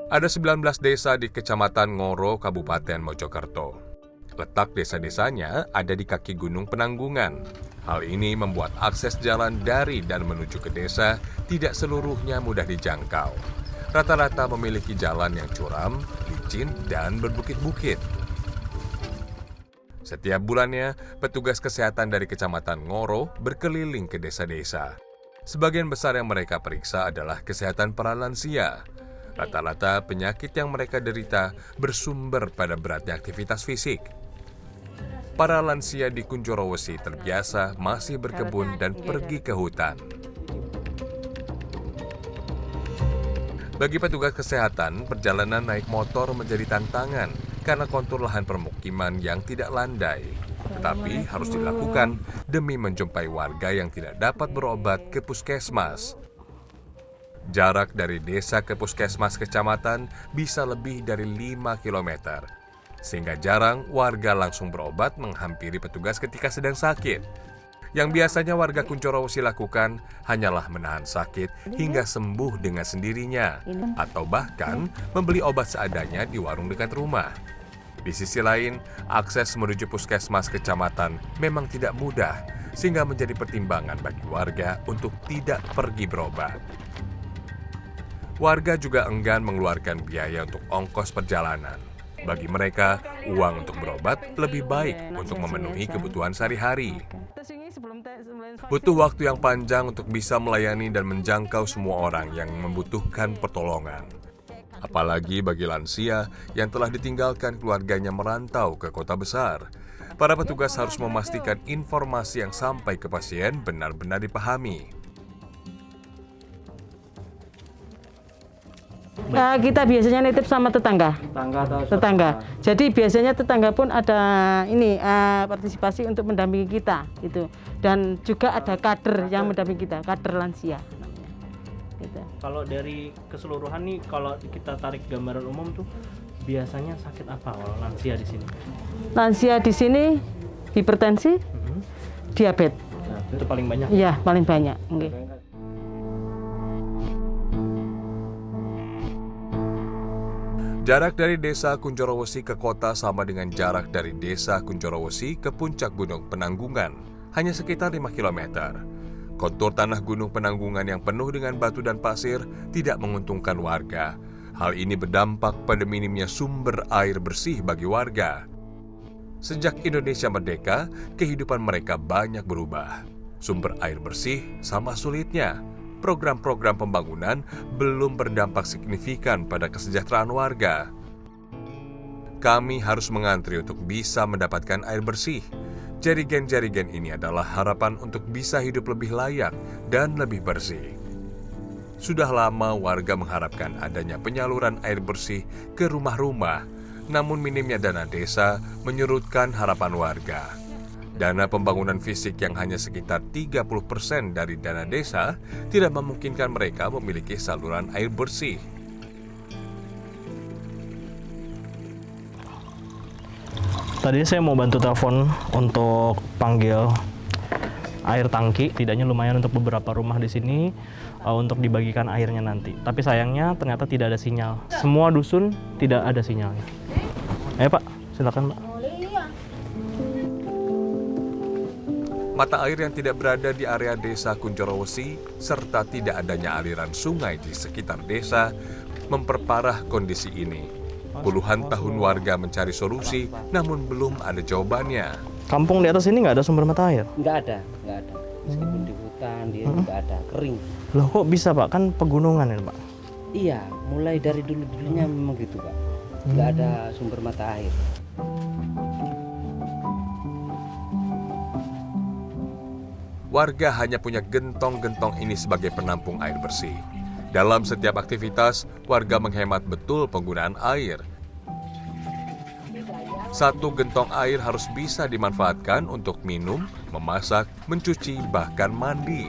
Ada 19 desa di Kecamatan Ngoro, Kabupaten Mojokerto. Letak desa-desanya ada di kaki Gunung Penanggungan. Hal ini membuat akses jalan dari dan menuju ke desa tidak seluruhnya mudah dijangkau. Rata-rata memiliki jalan yang curam, licin, dan berbukit-bukit. Setiap bulannya, petugas kesehatan dari Kecamatan Ngoro berkeliling ke desa-desa. Sebagian besar yang mereka periksa adalah kesehatan para lansia. Rata-rata penyakit yang mereka derita bersumber pada beratnya aktivitas fisik. Para lansia di Kunchoro-Wesi terbiasa masih berkebun dan pergi ke hutan. Bagi petugas kesehatan, perjalanan naik motor menjadi tantangan karena kontur lahan permukiman yang tidak landai. Tetapi harus dilakukan demi menjumpai warga yang tidak dapat berobat ke puskesmas. Jarak dari desa ke puskesmas kecamatan bisa lebih dari 5 km. Sehingga jarang warga langsung berobat menghampiri petugas ketika sedang sakit. Yang biasanya warga Kunchoro-Wesi lakukan hanyalah menahan sakit hingga sembuh dengan sendirinya, atau bahkan membeli obat seadanya di warung dekat rumah. Di sisi lain, akses menuju puskesmas kecamatan memang tidak mudah, sehingga menjadi pertimbangan bagi warga untuk tidak pergi berobat. Warga juga enggan mengeluarkan biaya untuk ongkos perjalanan. Bagi mereka, uang untuk berobat lebih baik untuk memenuhi kebutuhan sehari-hari. Butuh waktu yang panjang untuk bisa melayani dan menjangkau semua orang yang membutuhkan pertolongan. Apalagi bagi lansia yang telah ditinggalkan keluarganya merantau ke kota besar. Para petugas harus memastikan informasi yang sampai ke pasien benar-benar dipahami. Kita biasanya nitip sama tetangga. Jadi biasanya tetangga pun ada partisipasi untuk mendampingi kita gitu. Dan juga ada kader yang mendampingi kita, kader lansia. Gitu. Kalau dari keseluruhan nih, kalau kita tarik gambaran umum tuh biasanya sakit apa kalau lansia di sini? Lansia di sini hipertensi, diabetes. Nah, itu paling banyak. Iya, paling banyak. Okay. Jarak dari desa Kunchoro-Wesi ke kota sama dengan jarak dari desa Kunchoro-Wesi ke puncak Gunung Penanggungan, hanya sekitar 5 km. Kontur tanah Gunung Penanggungan yang penuh dengan batu dan pasir tidak menguntungkan warga. Hal ini berdampak pada minimnya sumber air bersih bagi warga. Sejak Indonesia merdeka, kehidupan mereka banyak berubah. Sumber air bersih sama sulitnya. Program-program pembangunan belum berdampak signifikan pada kesejahteraan warga. Kami harus mengantri untuk bisa mendapatkan air bersih. Jerigen-jerigen ini adalah harapan untuk bisa hidup lebih layak dan lebih bersih. Sudah lama warga mengharapkan adanya penyaluran air bersih ke rumah-rumah, namun minimnya dana desa menyurutkan harapan warga. Dana pembangunan fisik yang hanya sekitar 30% dari dana desa tidak memungkinkan mereka memiliki saluran air bersih. Tadi saya mau bantu telepon untuk panggil air tangki, tidaknya lumayan untuk beberapa rumah di sini untuk dibagikan airnya nanti. Tapi sayangnya ternyata tidak ada sinyal. Semua dusun tidak ada sinyalnya. Ayo Pak, silakan Pak. Mata air yang tidak berada di area desa Kunchoro-Wesi serta tidak adanya aliran sungai di sekitar desa memperparah kondisi ini. Puluhan tahun warga mencari solusi, namun belum ada jawabannya. Kampung di atas ini nggak ada sumber mata air? Nggak ada. Meskipun di hutan, dia nggak ada, kering. Loh kok bisa Pak? Kan pegunungan ya Pak? Iya, mulai dari dulunya memang gitu Pak. Nggak ada sumber mata air. Warga hanya punya gentong-gentong ini sebagai penampung air bersih. Dalam setiap aktivitas, warga menghemat betul penggunaan air. Satu gentong air harus bisa dimanfaatkan untuk minum, memasak, mencuci, bahkan mandi.